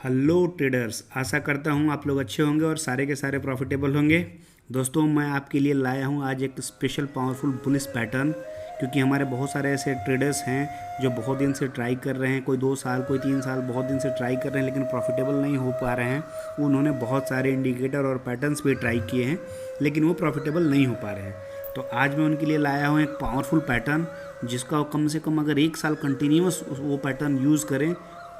Hello traders, आशा करता हूँ आप लोग अच्छे होंगे और सारे के सारे प्रॉफिटेबल होंगे। दोस्तों, मैं आपके लिए लाया हूँ आज एक स्पेशल पावरफुल बुलिश पैटर्न। क्योंकि हमारे बहुत सारे ऐसे ट्रेडर्स हैं जो बहुत दिन से ट्राई कर रहे हैं, कोई 2 साल कोई 3 साल बहुत दिन से ट्राई कर रहे हैं, लेकिन प्रॉफिटेबल नहीं हो पा रहे हैं। उन्होंने बहुत सारे इंडिकेटर और पैटर्न्स भी ट्राई किए हैं, लेकिन वो प्रॉफिटेबल नहीं हो पा रहे हैं। तो आज मैं उनके लिए लाया हूँ एक पावरफुल पैटर्न, जिसका वो कम से कम अगर 1 साल कंटिन्यूस वो पैटर्न यूज़ करें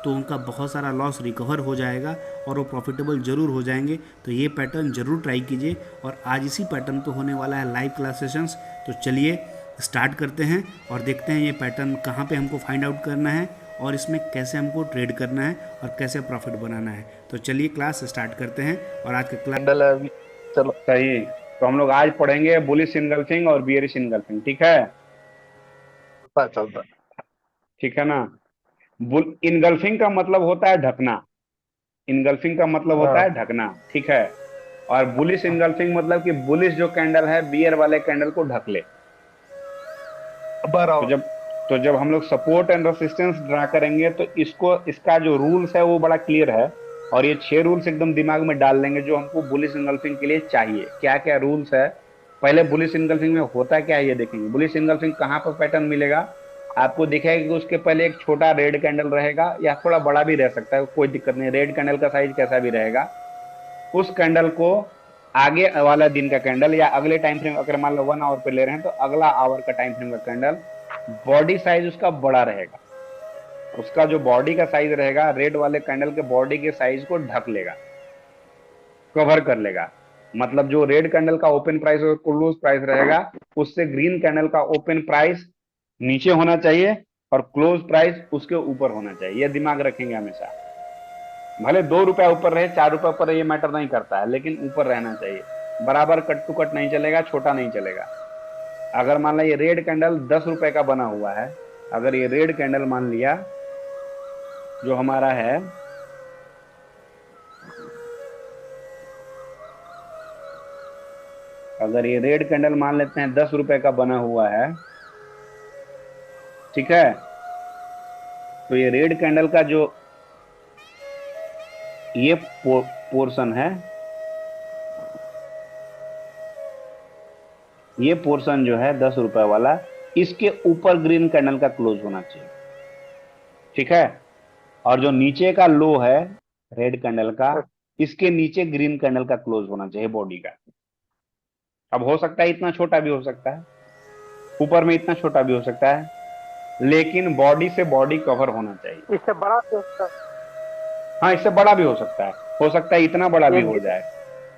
तो उनका बहुत सारा लॉस रिकवर हो जाएगा और वो प्रॉफिटेबल ज़रूर हो जाएंगे। तो ये पैटर्न ज़रूर ट्राई कीजिए। और आज इसी पैटर्न पे होने वाला है लाइव क्लास सेशंस। तो चलिए स्टार्ट करते हैं और देखते हैं ये पैटर्न कहाँ पे हमको फाइंड आउट करना है और इसमें कैसे हमको ट्रेड करना है और कैसे प्रॉफिट बनाना है। तो चलिए क्लास स्टार्ट करते हैं। और आज का क्लास कैंडल है अभी। चलो सही। तो हम लोग आज पढ़ेंगे बुलिश इनगल्फिंग और बियरिश इनगल्फिंग। ठीक है। पता चलता। ठीक है ना। बुल इनगल्फिंग का मतलब होता है ढकना। इनगल्फिंग का मतलब होता हाँ। है ढकना। ठीक है। और बुलिश इनगल्फिंग मतलब कि बुलिश जो कैंडल है बियर वाले कैंडल को ढक ले। तो बराबर। जब तो जब हम लोग सपोर्ट एंड रेसिस्टेंस ड्रा करेंगे तो इसको इसका जो रूल्स है वो बड़ा क्लियर है। और ये 6 रूल्स एकदम दिमाग में डाल लेंगे जो हमको बुलिश इनगल्फिंग के लिए चाहिए। क्या क्या रूल्स है, पहले बुलिश इनगल्फिंग में होता क्या है ये देखेंगे। बुलिश इनगल्फिंग कहाँ पर पैटर्न मिलेगा, आपको दिखेगा कि उसके पहले एक छोटा रेड कैंडल रहेगा या थोड़ा बड़ा भी रह सकता है, कोई दिक्कत नहीं। रेड कैंडल का साइज कैसा भी रहेगा, उस कैंडल को आगे वाला दिन का कैंडल या अगले टाइम फ्रेम, अगर मान लो 1 आवर पे ले रहे हैं तो अगला आवर का टाइम फ्रेम का कैंडल, बॉडी साइज उसका बड़ा रहेगा। उसका जो बॉडी का साइज रहेगा रेड वाले कैंडल के बॉडी के साइज को ढक लेगा, कवर कर लेगा। मतलब जो रेड कैंडल का ओपन प्राइस और क्लोज प्राइस रहेगा, उससे ग्रीन कैंडल का ओपन प्राइस नीचे होना चाहिए और क्लोज प्राइस उसके ऊपर होना चाहिए। यह दिमाग रखेंगे हमेशा। भले 2 रुपया ऊपर रहे 4 रुपया ऊपर रहे, ये मैटर नहीं करता है, लेकिन ऊपर रहना चाहिए। बराबर कट टू कट नहीं चलेगा, छोटा नहीं चलेगा। अगर मान लो ये रेड कैंडल 10 रुपए का बना हुआ है, अगर ये रेड कैंडल मान लिया जो हमारा है, अगर ये रेड कैंडल मान लेते हैं 10 रुपए का बना हुआ है, ठीक है। तो ये रेड कैंडल का जो ये पोर्शन है, ये पोर्शन जो है 10 रुपए वाला, इसके ऊपर ग्रीन कैंडल का क्लोज होना चाहिए। ठीक है। और जो नीचे का लो है रेड कैंडल का, इसके नीचे ग्रीन कैंडल का क्लोज होना चाहिए बॉडी का। अब हो सकता है इतना छोटा भी हो सकता है, ऊपर में इतना छोटा भी हो सकता है, लेकिन बॉडी से बॉडी कवर होना चाहिए। इससे बड़ा तो उसका हाँ, इससे बड़ा भी हो सकता है। हो सकता है इतना बड़ा भी एक हो दिन। जाए,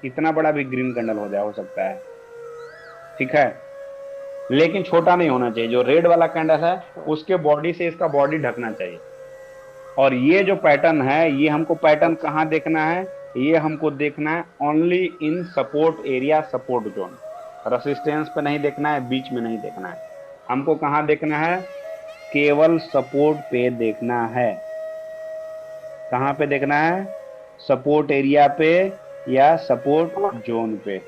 इतना बड़ा भी ग्रीन कैंडल हो जाए, हो सकता है। ठीक है। लेकिन छोटा नहीं होना चाहिए। जो रेड वाला कैंडल है उसके बॉडी से इसका बॉडी ढकना चाहिए। और ये जो पैटर्न है, ये हमको पैटर्न अच्छा। कहाँ देखना है, ये हमको देखना है only in support area, support zone. Resistance पे नहीं देखना है, बीच में नहीं देखना है। हमको कहाँ देखना है, केवल सपोर्ट पे देखना है। कहाँ पे देखना है, सपोर्ट एरिया पे या सपोर्ट जोन पे।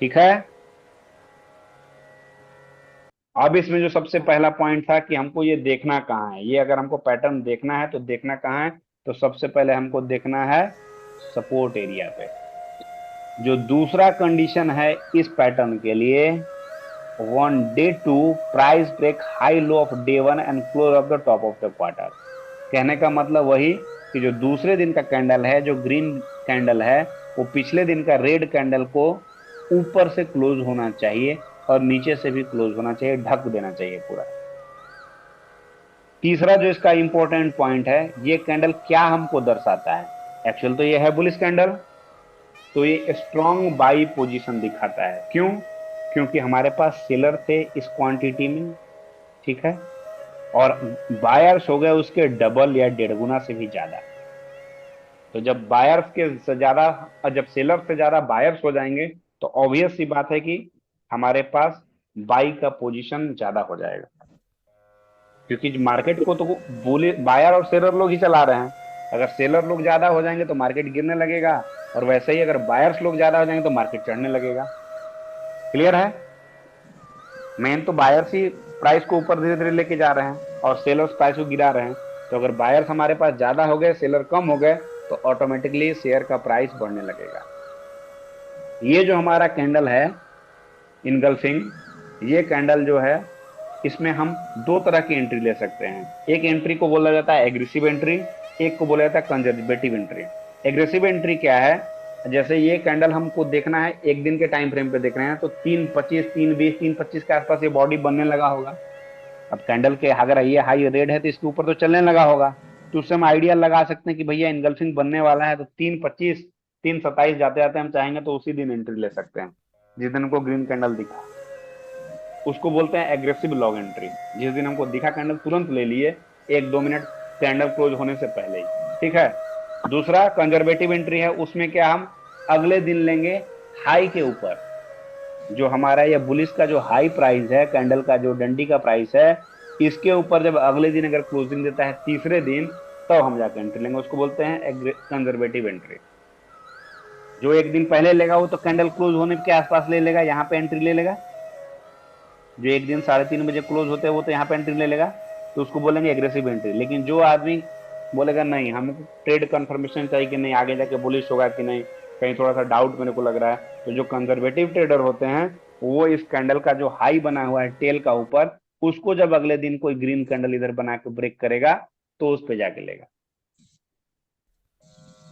ठीक है। अब इसमें जो सबसे पहला पॉइंट था कि हमको ये देखना कहाँ है, ये अगर हमको पैटर्न देखना है तो देखना कहाँ है, तो सबसे पहले हमको देखना है सपोर्ट एरिया पे। जो दूसरा कंडीशन है इस पैटर्न के लिए, one day two price break high low of day one and close of the top of the quarter. कहने का मतलब वही कि जो दूसरे दिन का कैंडल है, जो ग्रीन कैंडल है, वो पिछले दिन का रेड कैंडल को ऊपर से क्लोज होना चाहिए और नीचे से भी क्लोज होना चाहिए, ढक देना चाहिए पूरा। तीसरा जो इसका इंपॉर्टेंट पॉइंट है, ये कैंडल क्या हमको दर्शाता है। एक्चुअल तो ये है बुलिश कैंडल, तो ये स्ट्रॉन्ग बाई पोजीशन दिखाता है। क्यों? क्योंकि हमारे पास सेलर थे इस क्वांटिटी में। ठीक है। और बायर्स हो गए उसके डबल या 1.5 गुना से भी ज्यादा। तो जब बायर्स के से ज्यादा, जब सेलर से ज्यादा बायर्स हो जाएंगे, तो ऑब्वियस सी बात है कि हमारे पास बाई का पोजीशन ज्यादा हो जाएगा। क्योंकि मार्केट को तो बोले बायर और सेलर लोग ही चला रहे हैं। अगर सेलर लोग ज्यादा हो जाएंगे तो मार्केट गिरने लगेगा, और वैसे ही अगर बायर्स लोग ज्यादा हो जाएंगे तो मार्केट चढ़ने लगेगा। क्लियर है। मेन तो बायर्स ही प्राइस को ऊपर धीरे धीरे लेके जा रहे हैं और सेलर्स प्राइस को गिरा रहे हैं। तो अगर बायर्स हमारे पास ज्यादा हो गए, सेलर कम हो गए, तो ऑटोमेटिकली शेयर का प्राइस बढ़ने लगेगा। ये जो हमारा कैंडल है इनगल्फिंग, ये कैंडल जो है, इसमें हम दो तरह की एंट्री ले सकते हैं। एक एंट्री को बोला जाता है एग्रेसिव एंट्री, एक को बोला जाता है कंजर्वेटिव एंट्री। एग्रेसिव एंट्री क्या है? जैसे ये कैंडल हमको देखना है एक दिन के टाइम फ्रेम पे देख रहे हैं, तो 3.25, 3.20, 3.25 के आसपास ये बॉडी बनने लगा होगा। अब कैंडल के अगर ये हाई रेड है तो इसके ऊपर तो चलने लगा होगा, तो उससे हम आइडिया लगा सकते हैं कि भैया इनगल्फिंग बनने वाला है। तो 3.25, 3.27 जाते जाते हम चाहेंगे तो उसी दिन एंट्री ले सकते हैं, जिस दिन हमको ग्रीन कैंडल दिखा। उसको बोलते हैं एग्रेसिव लॉन्ग एंट्री। जिस दिन हमको दिखा कैंडल तुरंत ले लिए, 1-2 मिनट कैंडल क्लोज होने से पहले ही। ठीक है। दूसरा कंजर्वेटिव एंट्री है, उसमें क्या हम अगले दिन लेंगे हाई के ऊपर। जो हमारा ये बुलिश का जो हाई प्राइस है, कैंडल का जो डंडी का प्राइस है, इसके ऊपर जब अगले दिन अगर क्लोजिंग देता है तीसरे दिन, तब हम जाकर एंट्री लेंगे। उसको बोलते हैं कंजर्वेटिव एंट्री। जो एक दिन पहले लेगा वो तो कैंडल क्लोज होने के आसपास ले लेगा, यहाँ पे एंट्री ले लेगा। जो एक दिन 3:30 बजे क्लोज होते हैं वो तो यहाँ पे एंट्री ले लेगा, तो उसको बोलेंगे एग्रेसिव एंट्री। लेकिन जो आदमी बोलेगा नहीं हमको ट्रेड कंफर्मेशन चाहिए कि नहीं आगे जाके बुलिश होगा कि नहीं, कहीं थोड़ा सा डाउट मेरे को लग रहा है, तो जो कंजर्वेटिव ट्रेडर होते हैं वो इस कैंडल का जो हाई बना हुआ है टेल का ऊपर, उसको जब अगले दिन कोई ग्रीन कैंडल इधर बना के ब्रेक करेगा तो उस पे जाके लेगा।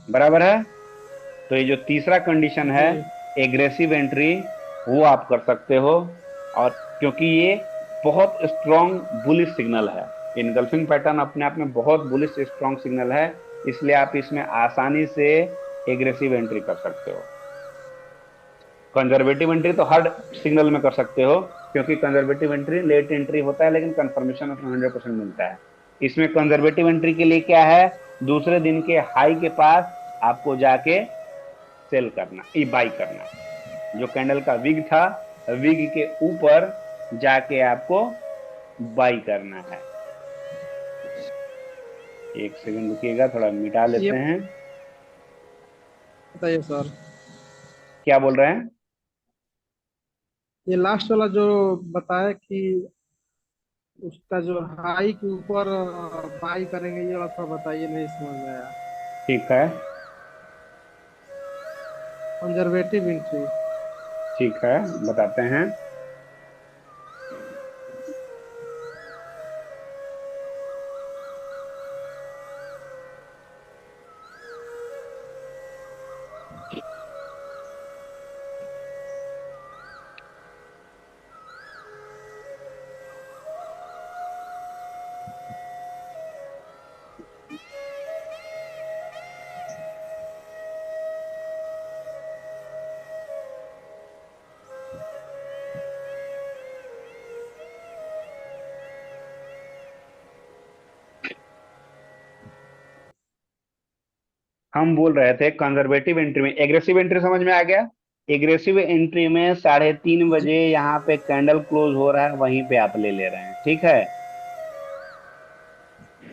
बराबर है। तो ये जो तीसरा कंडीशन है जी एग्रेसिव एंट्री, वो आप कर सकते हो। और क्योंकि ये बहुत स्ट्रॉन्ग बुलिश सिग्नल है, इनगल्फिंग पैटर्न अपने आप में बहुत बुलिश स्ट्रॉन्ग सिग्नल है, इसलिए आप इसमें आसानी से एग्रेसिव एंट्री कर सकते हो। कंजर्वेटिव एंट्री तो हर सिग्नल में कर सकते हो, क्योंकि कंजर्वेटिव एंट्री लेट एंट्री होता है लेकिन कंफर्मेशन उसमें 100% मिलता है। इसमें कंजर्वेटिव एंट्री के लिए क्या है, दूसरे दिन के हाई के पास आपको जाके सेल करना, ई बाई करना। जो कैंडल का विग था, विग के ऊपर जाके आपको बाई करना है। एक सेकंड रुकिएगा, थोड़ा मिटा ये लेते हैं। बताइए सर, क्या बोल रहे हैं? ये लास्ट वाला जो बताया कि उसका जो हाई के ऊपर बाई करेंगे, ये वाला थोड़ा बताइए, नहीं समझ में आया। ठीक है। Conservative entry. ठीक है, बताते हैं। हम बोल रहे थे कंजर्वेटिव एंट्री में, एग्रेसिव एंट्री समझ में आ गया। एग्रेसिव एंट्री में 3:30 बजे यहाँ पे कैंडल क्लोज हो रहा है, वहीं पे आप ले ले रहे हैं। ठीक है।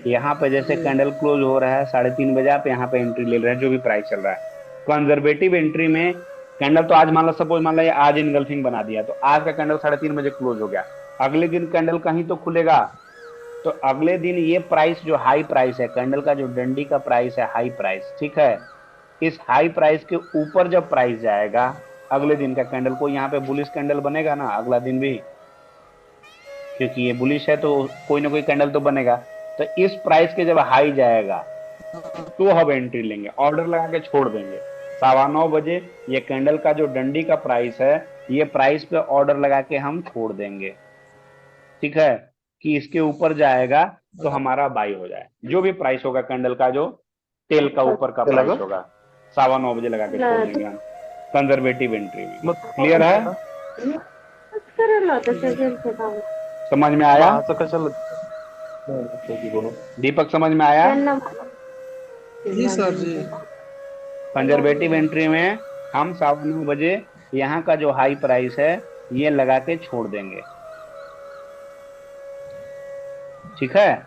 यहाँ पे जैसे जी कैंडल क्लोज हो रहा है 3:30 बजे, आप यहाँ पे एंट्री ले रहे हैं जो भी प्राइस चल रहा है। कंजर्वेटिव एंट्री में कैंडल तो आज मान लो, सपोज मान लो ये आज इनगल्फिंग बना दिया, तो आज का कैंडल 3:30 बजे क्लोज हो गया, अगले दिन कैंडल कहीं तो खुलेगा, तो अगले दिन ये प्राइस जो हाई प्राइस है कैंडल का, जो डंडी का प्राइस है हाई प्राइस, ठीक है, इस हाई प्राइस के ऊपर जब प्राइस जाएगा अगले दिन का कैंडल को, यहाँ पे बुलिश कैंडल बनेगा ना अगला दिन भी, क्योंकि ये बुलिश है तो कोई ना कोई कैंडल तो बनेगा। तो इस प्राइस के जब हाई जाएगा तो हम एंट्री लेंगे, ऑर्डर लगा के छोड़ देंगे। 9:15 बजे ये कैंडल का जो डंडी का प्राइस है, ये प्राइस पे ऑर्डर लगा के हम छोड़ देंगे। ठीक है। कि इसके ऊपर जाएगा तो हमारा बाई हो जाए, जो भी प्राइस होगा कैंडल का, जो तेल का ऊपर का प्राइस होगा, 9:15 बजे लगा के छोड़ देंगे हम कंजर्वेटिव एंट्री में। क्लियर है? समझ में आया? दीपक समझ में आया? जी सर जी। कंजर्वेटिव एंट्री में हम 9:15 बजे यहाँ का जो हाई प्राइस है ये लगा के छोड़ देंगे। ठीक है।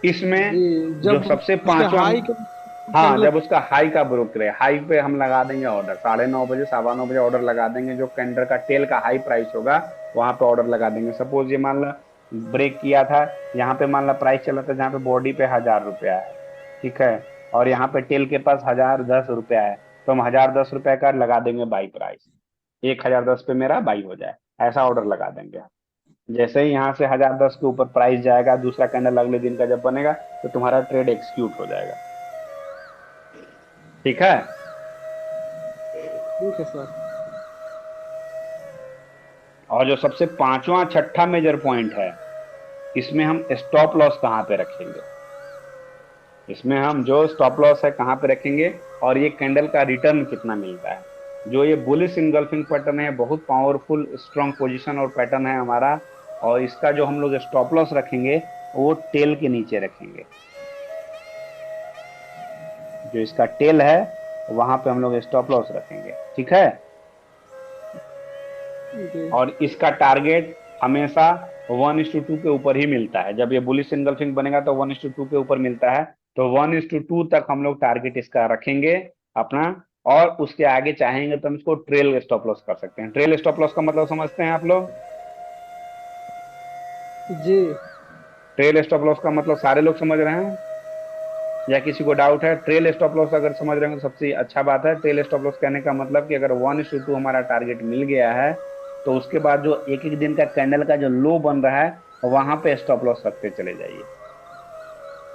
इसमें जी जो जब सबसे उसके पांचवा, हाई के हाँ, कैंडल। जब उसका हाई का ब्रोक रहे, हाई पे हम लगा देंगे ऑर्डर, 9:30 बजे 9:15 बजे ऑर्डर लगा देंगे। जो कैंडल का टेल का हाई प्राइस होगा वहां पे ऑर्डर लगा देंगे। सपोज ये मान लो ब्रेक किया था, यहाँ पे मान ला प्राइस चला था जहाँ पे बॉडी पे 1,000 रुपया है, ठीक है, और यहाँ पे टेल के पास 1,010 रुपया है, तो हम 1,010 रुपया का लगा देंगे बाई प्राइस, 1,010 पे मेरा बाई हो जाए, ऐसा ऑर्डर लगा देंगे। जैसे ही यहाँ से 1,010 के ऊपर प्राइस जाएगा, दूसरा कैंडल अगले दिन का जब बनेगा, तो तुम्हारा ट्रेड एक्सिक्यूट हो जाएगा। ठीक है। ठीक है सर। और जो सबसे पांचवा छठा मेजर पॉइंट है, इसमें हम स्टॉप लॉस कहाँ पे रखेंगे, इसमें हम जो स्टॉप लॉस है कहाँ पे रखेंगे, और ये कैंडल का रिटर्न कितना मिलता है। जो ये बुलिश इनगल्फिंग पैटर्न है, बहुत पावरफुल स्ट्रॉन्ग पोजीशन और पैटर्न है हमारा, और इसका जो हम लोग स्टॉप लॉस रखेंगे वो टेल के नीचे रखेंगे। जो इसका टेल है वहां पे हम लोग स्टॉप लॉस रखेंगे, ठीक है। जी। और इसका टारगेट हमेशा 1:2 के ऊपर ही मिलता है। जब ये बुलिश इनगल्फिंग बनेगा तो 1:2 के ऊपर मिलता है, तो 1:2 तक हम लोग टारगेट इसका रखेंगे अपना, और उसके आगे चाहेंगे तो हम इसको ट्रेल स्टॉप लॉस कर सकते हैं। ट्रेल स्टॉप लॉस का मतलब समझते हैं आप लोग? जी। ट्रेल स्टॉप लॉस का मतलब सारे लोग समझ रहे हैं या किसी को डाउट है? ट्रेल स्टॉप लॉस अगर समझ रहे हैं तो सबसे अच्छा बात है। ट्रेल स्टॉप लॉस कहने का मतलब कि अगर 1:2 हमारा टारगेट मिल गया है, तो उसके बाद जो एक एक दिन का कैंडल का जो लो बन रहा है वहां पे स्टॉप लॉस रखते चले जाइए।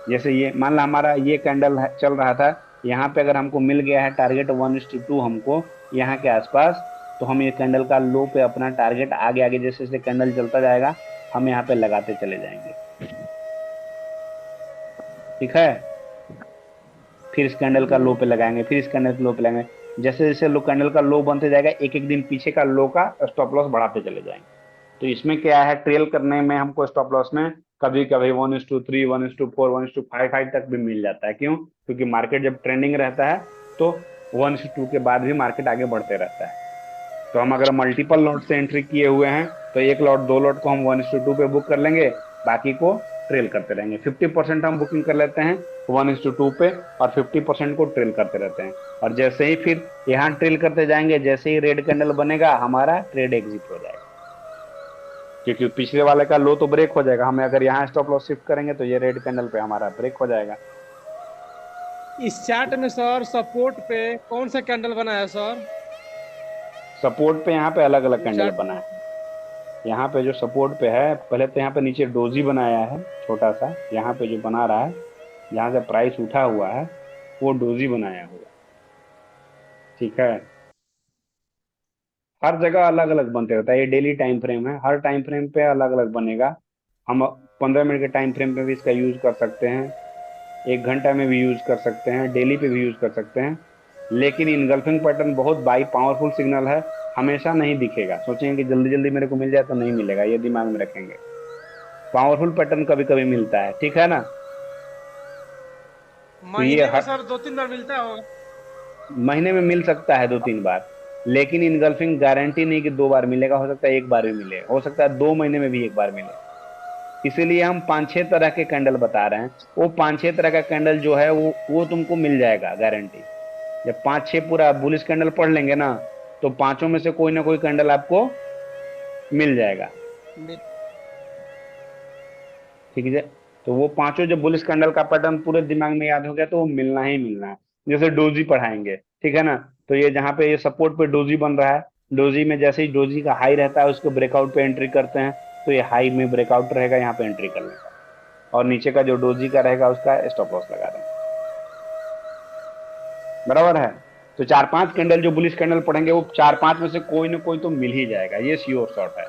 जैसे ये मान ला हमारा ये कैंडल चल रहा था, यहाँ पे अगर हमको मिल गया है टारगेट 1:2 हमको यहाँ के आसपास, तो हम ये कैंडल का लो पे अपना टारगेट आगे आगे जैसे जैसे कैंडल चलता जाएगा हम यहाँ पे लगाते चले जाएंगे, ठीक है। फिर इस कैंडल का जी। लो पे लगाएंगे, फिर इस कैंडल के लो पे लगाएंगे, जैसे जैसे लो कैंडल का लो बनते जाएगा एक एक दिन पीछे का लो का स्टॉप लॉस बढ़ाते चले जाएंगे। तो इसमें क्या है, ट्रेल करने में हमको स्टॉप लॉस में कभी कभी 1:3, 1:4, 1:5 तक भी मिल जाता है। क्यों? क्योंकि मार्केट जब ट्रेंडिंग रहता है तो 1:2 के बाद भी मार्केट आगे बढ़ते रहता है। तो हम अगर मल्टीपल लॉट से एंट्री किए हुए हैं तो एक लॉट दो लॉट को हम 1:2 पे बुक कर लेंगे, बाकी को ट्रेल करते रहेंगे। 50% हम बुकिंग कर लेते हैं 1:2 पे, और 50% को ट्रेल करते रहते हैं। और जैसे ही फिर यहाँ ट्रेल करते जाएंगे, जैसे ही रेड कैंडल बनेगा हमारा ट्रेड एग्जिट हो जाएगा, क्योंकि पिछले वाले का लो तो ब्रेक हो जाएगा। हमें अगर यहाँ स्टॉप लॉस शिफ्ट करेंगे तो ये रेड कैंडल पे हमारा ब्रेक हो जाएगा। इस चार्ट में सर सपोर्ट पे कौन सा कैंडल बना है सर? सपोर्ट पे यहाँ पे अलग अलग कैंडल चार्ट। बना है। यहाँ पे जो सपोर्ट पे है, पहले तो यहाँ पे नीचे डोजी बनाया है छोटा सा, यहाँ पे जो बना रहा है जहाँ से प्राइस उठा हुआ है वो डोजी बनाया हुआ है, ठीक है। हर जगह अलग अलग बनते रहता है, ये डेली टाइम फ्रेम है, हर टाइम फ्रेम पे अलग अलग बनेगा। हम 15 मिनट के टाइम फ्रेम पे भी इसका यूज कर सकते हैं, 1 घंटा में भी यूज कर सकते हैं, डेली पे भी यूज कर सकते हैं। लेकिन इनगल्फिंग पैटर्न बहुत बाई पावरफुल सिग्नल है, हमेशा नहीं दिखेगा। सोचेंगे कि जल्दी जल्दी मेरे को मिल जाए तो नहीं मिलेगा, ये दिमाग में रखेंगे। पावरफुल पैटर्न कभी कभी मिलता है, ठीक है ना। तो ये महीने में हर सर 2-3 बार मिलता होगा। महीने में मिल सकता है 2-3 बार, लेकिन इनगल्फिंग गारंटी नहीं कि 2 बार मिलेगा, हो सकता है 1 बार भी मिले, हो सकता है 2 महीने में भी 1 बार मिले। इसीलिए हम 5-6 तरह के कैंडल बता रहे हैं। वो 5-6 तरह का कैंडल जो है वो तुमको मिल जाएगा गारंटी। जब 5-6 पूरा बुलिश कैंडल पढ़ लेंगे ना, तो पांचों में से कोई ना कोई कैंडल आपको मिल जाएगा, मिल- ठीक है। तो वो पांचों जब बुलिश कैंडल का पैटर्न पूरे दिमाग में याद हो गया तो वो मिलना ही मिलना है। जैसे डोजी पढ़ाएंगे, ठीक है ना, तो ये जहाँ पे ये सपोर्ट पे डोजी बन रहा है, डोजी में जैसे ही डोजी का हाई रहता है उसको ब्रेकआउट पे एंट्री करते हैं, तो ये हाई में ब्रेकआउट रहेगा, यहाँ पे एंट्री कर लेगा, और नीचे का जो डोजी का रहेगा उसका स्टॉप लॉस लगा देंगे, बराबर है। तो 4-5 कैंडल जो बुलिश कैंडल पढ़ेंगे वो 4-5 में से कोई ना कोई तो मिल ही जाएगा, ये श्योर शॉट है।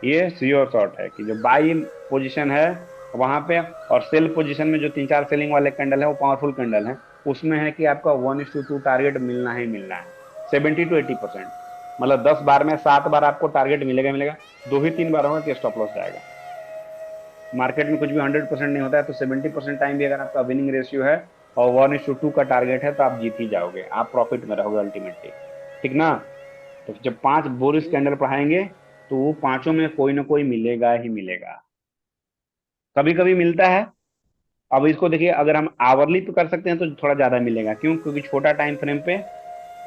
ये श्योर शॉट है कि जो बाई पोजीशन है वहां पे, और सेल पोजीशन में जो 3-4 सेलिंग वाले कैंडल है वो पावरफुल कैंडल है, उसमें है कि आपका 1:2 टारगेट मिलना ही मिलना है। 70 to 80%, मतलब 10 बार में 7 बार आपको टारगेट मिलेगा मिलेगा, 2 ही 3 बार होगा कि स्टॉप लॉस जाएगा। मार्केट में कुछ भी 100% नहीं होता है, तो 70% टाइम भी अगर आपका विनिंग रेशियो है और 1:2 का टारगेट है तो आप जीत ही जाओगे, आप प्रॉफिट में रहोगे अल्टीमेटली, ठीक ना। तो जब 5 बोरिस कैंडल पढ़ाएंगे तो वो पांचों में कोई ना कोई मिलेगा ही मिलेगा। कभी कभी मिलता है। अब इसको देखिए, अगर हम आवरली पे कर सकते हैं तो थोड़ा ज्यादा मिलेगा। क्यों? क्योंकि छोटा टाइम फ्रेम पे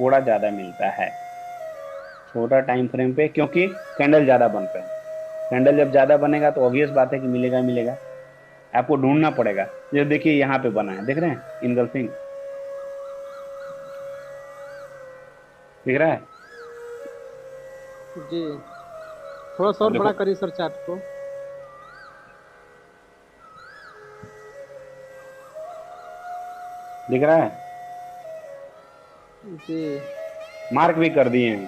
थोड़ा ज्यादा मिलता है, छोटा टाइम फ्रेम पे, क्योंकि कैंडल ज्यादा बनते हैं। कैंडल जब ज्यादा बनेगा तो ऑब्वियस बात है कि मिलेगा ही मिलेगा। आपको ढूंढना पड़ेगा। ये देखिए यहाँ पे बना है, देख रहे हैं इनगल्फिंग, दिख रहा है। जी, थोड़ा सा और और देखो, बड़ा करिए सर चार्ट को। दिख रहा है, जी मार्क भी कर दिए हैं।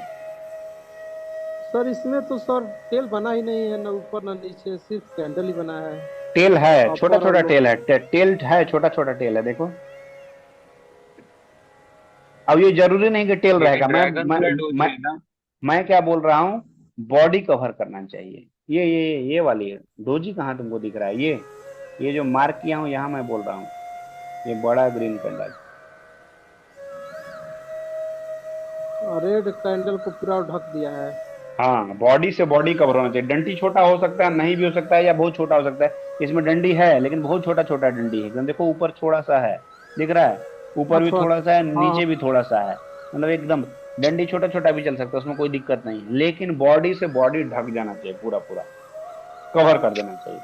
सर, इसमें तो सर टेल बना ही नहीं है, ना ऊपर ना नीचे, सिर्फ कैंडल ही बना है। टेल है, छोटा अपर और छोटा लो। टेल है, टेल है, छोटा छोटा टेल है, देखो। अब ये जरूरी नहीं कि टेल ये रहेगा। ड्रैगन मैं फ्लाइट होती मैं है ना। मैं क्या बोल रहा हूँ, बॉडी कवर करना चाहिए। ये वाली है। डोजी कहाँ तुमको दिख रहा है? ये जो मार्क किया हूँ यहाँ, मैं बोल रहा हूँ, ये बड़ा ग्रीन कैंडल। रेड कैंडल को पूरा ढक दिया है। हाँ, बॉडी से बॉडी कवर होना चाहिए। डंडी छोटा हो सकता है, नहीं भी हो सकता है, या बहुत छोटा हो सकता है। इसमें डंडी है लेकिन बहुत छोटा छोटा डंडी है, एकदम देखो ऊपर थोड़ा सा है, दिख रहा है, हाँ ऊपर भी थोड़ा। थोड़ा सा है, हाँ नीचे भी थोड़ा सा है। मतलब एकदम डंडी छोटा छोटा भी चल सकता है, उसमें कोई दिक्कत नहीं है, लेकिन बॉडी से बॉडी ढक जाना चाहिए, पूरा पूरा कवर कर देना चाहिए।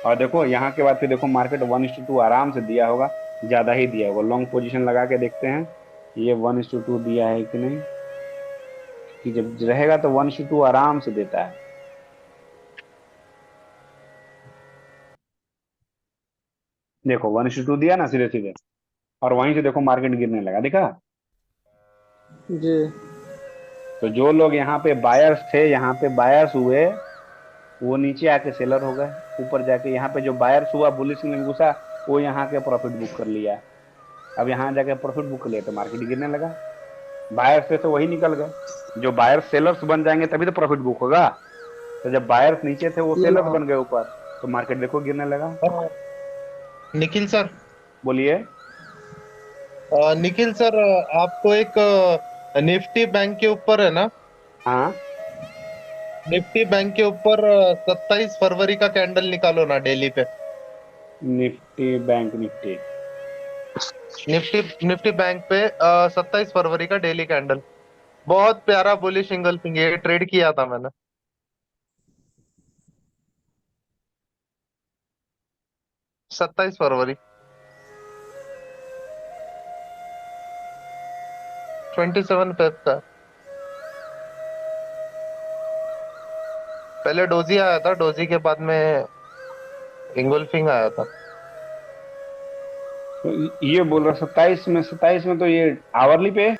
और देखो यहाँ के बाद फिर देखो मार्केट 1:2 आराम से दिया होगा, ज्यादा ही दिया होगा। लॉन्ग पोजीशन लगा के देखते हैं ये 1:2 दिया है कि नहीं। कि जब रहेगा तो 1:2 आराम से देता है। देखो 1:2 दिया ना सीधे सीधे, और वहीं से देखो मार्केट गिरने लगा, देखा। जी। तो जो लोग यहाँ पे बायर्स थे, यहाँ पे बायर्स हुए, वो नीचे आके सेलर हो गए। ऊपर जाके यहाँ पे जो बायर्स हुआ, बुलिश में घुसा, वो यहाँ के प्रॉफिट बुक कर लिया। अब यहाँ जाके प्रॉफिट बुक कर लिया तो मार्केट गिरने लगा। बायर्स थे तो वही निकल गए। जो बायर्स सेलर्स बन जाएंगे तभी तो प्रॉफिट बुक होगा। तो जब बायर्स नीचे थे वो ये सेलर्स लो। बन गए ऊपर, तो मार्केट देखो गिरने लगा। और निखिल सर, बोलिए। निखिल सर, आपको एक निफ्टी बैंक के ऊपर है ना, हाँ, निफ्टी बैंक के ऊपर 27 फरवरी का कैंडल निकालो ना डेली पे। Nifty bank Nifty. Nifty Nifty bank पे 27 फरवरी का डेली कैंडल, बहुत प्यारा बुलिश इंगल्फिंग, ये ट्रेड किया था मैंने। 27 फरवरी 27 फेब का। पहले डोजी आया था, डोजी के बाद में इंगल्फिंग आया था। तो ये बोल रहा 27 में, 27 में तो ये आवरली पे